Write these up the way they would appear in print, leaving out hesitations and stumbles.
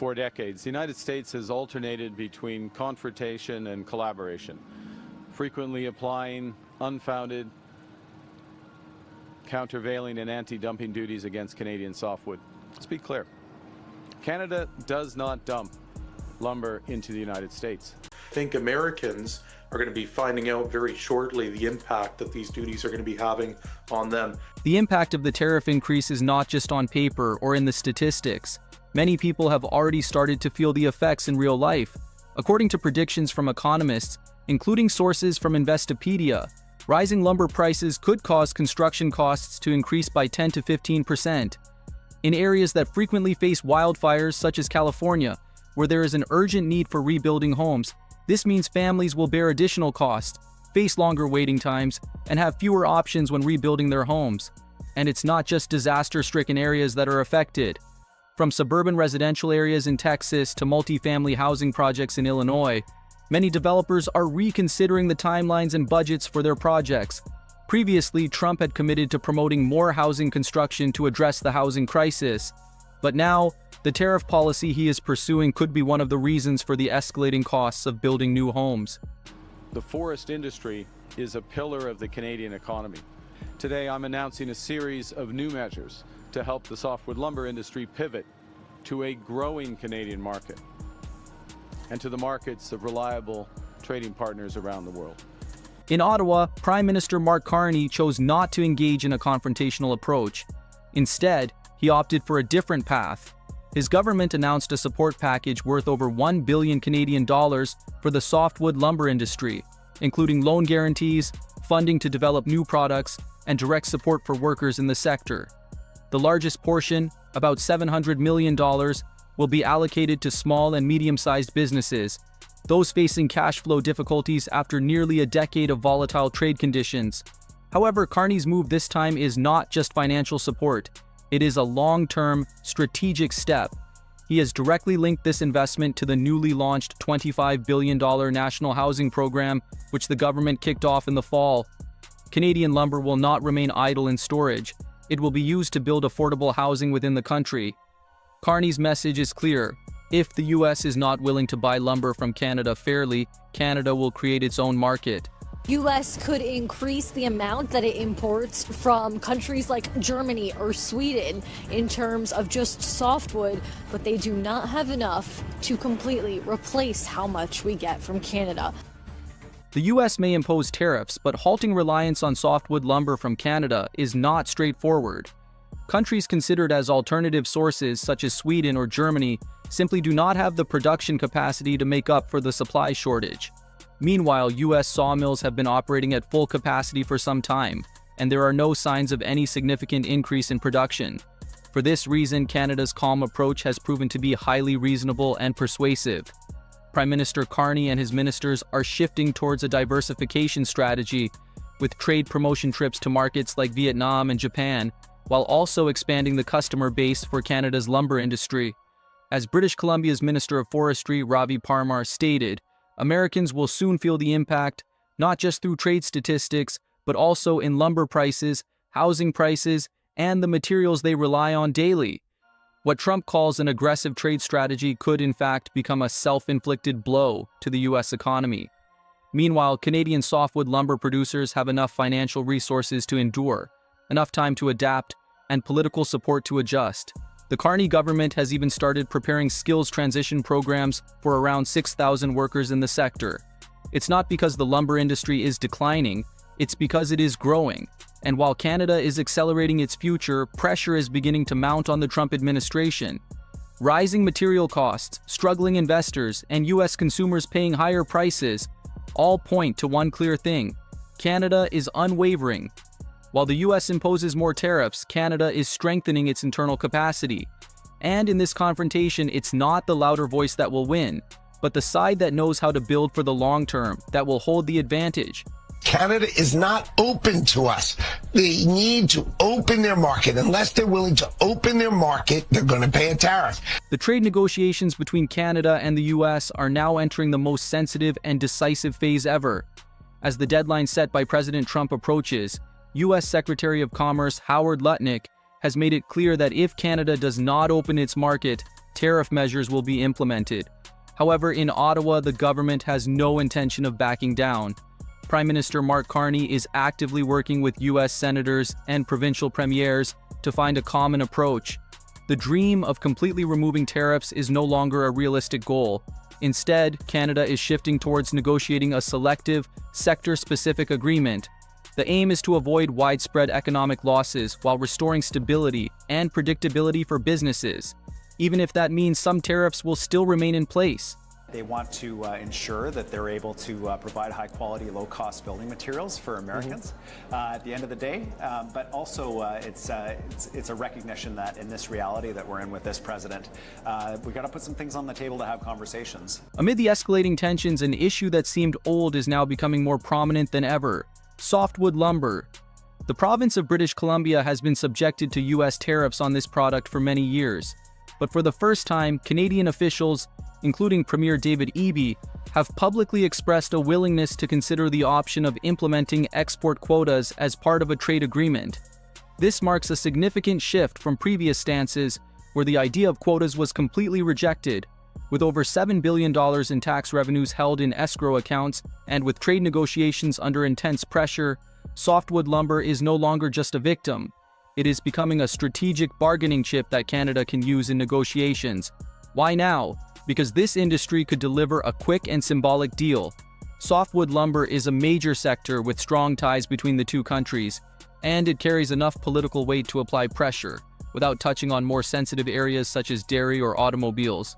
For decades, the United States has alternated between confrontation and collaboration, frequently applying unfounded, countervailing and anti-dumping duties against Canadian softwood. Let's be clear. Canada does not dump lumber into the United States. I think Americans are going to be finding out very shortly the impact that these duties are going to be having on them. The impact of the tariff increase is not just on paper or in the statistics. Many people have already started to feel the effects in real life. According to predictions from economists, including sources from Investopedia, rising lumber prices could cause construction costs to increase by 10 to 15%. In areas that frequently face wildfires such as California, where there is an urgent need for rebuilding homes, this means families will bear additional costs, face longer waiting times, and have fewer options when rebuilding their homes. And it's not just disaster-stricken areas that are affected. From suburban residential areas in Texas to multifamily housing projects in Illinois, many developers are reconsidering the timelines and budgets for their projects. Previously, Trump had committed to promoting more housing construction to address the housing crisis. But now, the tariff policy he is pursuing could be one of the reasons for the escalating costs of building new homes. The forest industry is a pillar of the Canadian economy. Today, I'm announcing a series of new measures to help the softwood lumber industry pivot to a growing Canadian market and to the markets of reliable trading partners around the world. In Ottawa, Prime Minister Mark Carney chose not to engage in a confrontational approach. Instead, he opted for a different path. His government announced a support package worth over $1 billion Canadian dollars for the softwood lumber industry, including loan guarantees, funding to develop new products, and direct support for workers in the sector. The largest portion, about $700 million, will be allocated to small and medium-sized businesses, those facing cash flow difficulties after nearly a decade of volatile trade conditions. However, Carney's move this time is not just financial support. It is a long-term, strategic step. He has directly linked this investment to the newly launched $25 billion National Housing Program, which the government kicked off in the fall. Canadian lumber will not remain idle in storage. It will be used to build affordable housing within the country. Carney's message is clear. If the U.S. is not willing to buy lumber from Canada fairly, Canada will create its own market. U.S. could increase the amount that it imports from countries like Germany or Sweden in terms of just softwood, but they do not have enough to completely replace how much we get from Canada. The U.S. may impose tariffs, but halting reliance on softwood lumber from Canada is not straightforward. Countries considered as alternative sources, such as Sweden or Germany, simply do not have the production capacity to make up for the supply shortage. Meanwhile, U.S. sawmills have been operating at full capacity for some time, and there are no signs of any significant increase in production. For this reason, Canada's calm approach has proven to be highly reasonable and persuasive. Prime Minister Carney and his ministers are shifting towards a diversification strategy, with trade promotion trips to markets like Vietnam and Japan, while also expanding the customer base for Canada's lumber industry. As British Columbia's Minister of Forestry, Ravi Parmar, stated, Americans will soon feel the impact, not just through trade statistics, but also in lumber prices, housing prices, and the materials they rely on daily. What Trump calls an aggressive trade strategy could in fact become a self-inflicted blow to the U.S. economy. Meanwhile, Canadian softwood lumber producers have enough financial resources to endure, enough time to adapt, and political support to adjust. The Carney government has even started preparing skills transition programs for around 6,000 workers in the sector. It's not because the lumber industry is declining, it's because it is growing. And while Canada is accelerating its future, pressure is beginning to mount on the Trump administration. Rising material costs, struggling investors, and U.S. consumers paying higher prices all point to one clear thing: Canada is unwavering. While the U.S. imposes more tariffs, Canada is strengthening its internal capacity. And in this confrontation, it's not the louder voice that will win, but the side that knows how to build for the long term that will hold the advantage. Canada is not open to us. They need to open their market. Unless they're willing to open their market, they're going to pay a tariff. The trade negotiations between Canada and the U.S. are now entering the most sensitive and decisive phase ever. As the deadline set by President Trump approaches, U.S. Secretary of Commerce Howard Lutnick has made it clear that if Canada does not open its market, tariff measures will be implemented. However, in Ottawa, the government has no intention of backing down. Prime Minister Mark Carney is actively working with U.S. senators and provincial premiers to find a common approach. The dream of completely removing tariffs is no longer a realistic goal. Instead, Canada is shifting towards negotiating a selective, sector-specific agreement. The aim is to avoid widespread economic losses while restoring stability and predictability for businesses, even if that means some tariffs will still remain in place. They want to ensure that they're able to provide high-quality, low-cost building materials for Americans at the end of the day. But also, it's a recognition that in this reality that we're in with this president, we've got to put some things on the table to have conversations. Amid the escalating tensions, an issue that seemed old is now becoming more prominent than ever: softwood lumber. The province of British Columbia has been subjected to U.S. tariffs on this product for many years. But for the first time, Canadian officials, including Premier David Eby, have publicly expressed a willingness to consider the option of implementing export quotas as part of a trade agreement. This marks a significant shift from previous stances where the idea of quotas was completely rejected. With over $7 billion in tax revenues held in escrow accounts and with trade negotiations under intense pressure, softwood lumber is no longer just a victim. It is becoming a strategic bargaining chip that Canada can use in negotiations. Why now? Because this industry could deliver a quick and symbolic deal. Softwood lumber is a major sector with strong ties between the two countries, and it carries enough political weight to apply pressure, without touching on more sensitive areas such as dairy or automobiles.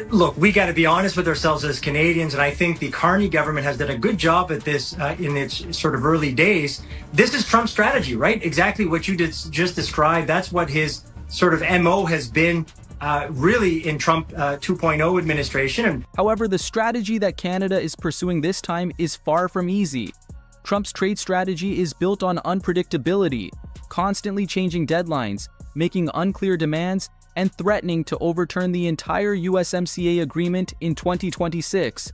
Look, we got to be honest with ourselves as Canadians, and I think the Carney government has done a good job at this in its sort of early days. This is Trump's strategy, right? Exactly what you just described. That's what his sort of MO has been really in Trump 2.0 administration. However, the strategy that Canada is pursuing this time is far from easy. Trump's trade strategy is built on unpredictability, constantly changing deadlines, making unclear demands, and threatening to overturn the entire USMCA agreement in 2026.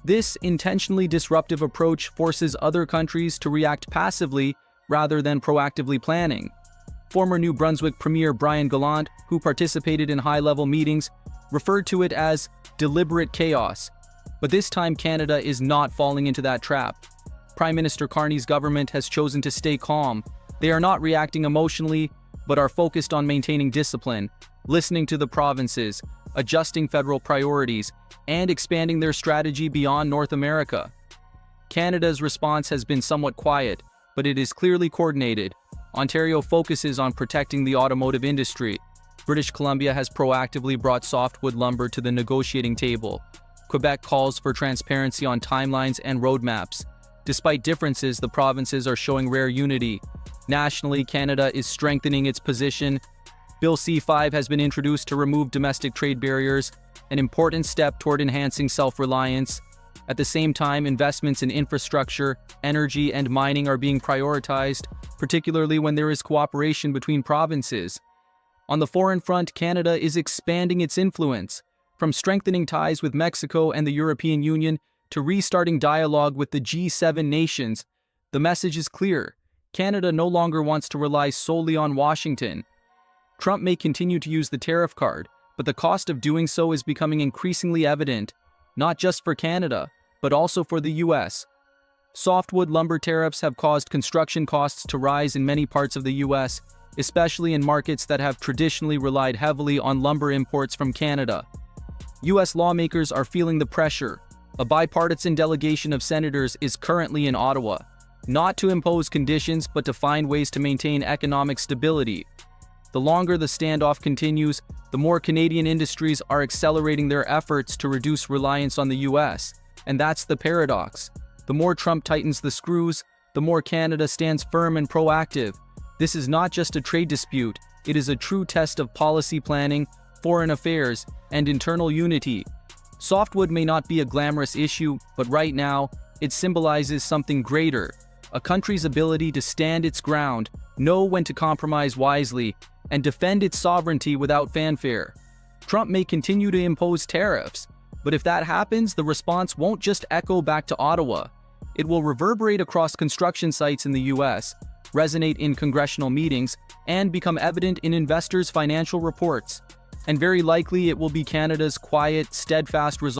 This intentionally disruptive approach forces other countries to react passively rather than proactively planning. Former New Brunswick Premier Brian Gallant, who participated in high-level meetings, referred to it as deliberate chaos. But this time Canada is not falling into that trap. Prime Minister Carney's government has chosen to stay calm. They are not reacting emotionally, but are focused on maintaining discipline, listening to the provinces, adjusting federal priorities, and expanding their strategy beyond North America. Canada's response has been somewhat quiet, but it is clearly coordinated. Ontario focuses on protecting the automotive industry. British Columbia has proactively brought softwood lumber to the negotiating table. Quebec calls for transparency on timelines and roadmaps. Despite differences, the provinces are showing rare unity. Nationally, Canada is strengthening its position. Bill C-5 has been introduced to remove domestic trade barriers, an important step toward enhancing self-reliance. At the same time, investments in infrastructure, energy, and mining are being prioritized, particularly when there is cooperation between provinces. On the foreign front, Canada is expanding its influence, from strengthening ties with Mexico and the European Union to restarting dialogue with the G7 nations. The message is clear. Canada no longer wants to rely solely on Washington. Trump may continue to use the tariff card, but the cost of doing so is becoming increasingly evident, not just for Canada, but also for the U.S. Softwood lumber tariffs have caused construction costs to rise in many parts of the U.S., especially in markets that have traditionally relied heavily on lumber imports from Canada. U.S. lawmakers are feeling the pressure. A bipartisan delegation of senators is currently in Ottawa, not to impose conditions but to find ways to maintain economic stability. The longer the standoff continues, the more Canadian industries are accelerating their efforts to reduce reliance on the U.S., and that's the paradox. The more Trump tightens the screws, the more Canada stands firm and proactive. This is not just a trade dispute, it is a true test of policy planning, foreign affairs, and internal unity. Softwood may not be a glamorous issue, but right now, it symbolizes something greater: a country's ability to stand its ground, know when to compromise wisely, and defend its sovereignty without fanfare. Trump may continue to impose tariffs, but if that happens, the response won't just echo back to Ottawa. It will reverberate across construction sites in the U.S., resonate in congressional meetings, and become evident in investors' financial reports. and very likely it will be Canada's quiet, steadfast resolve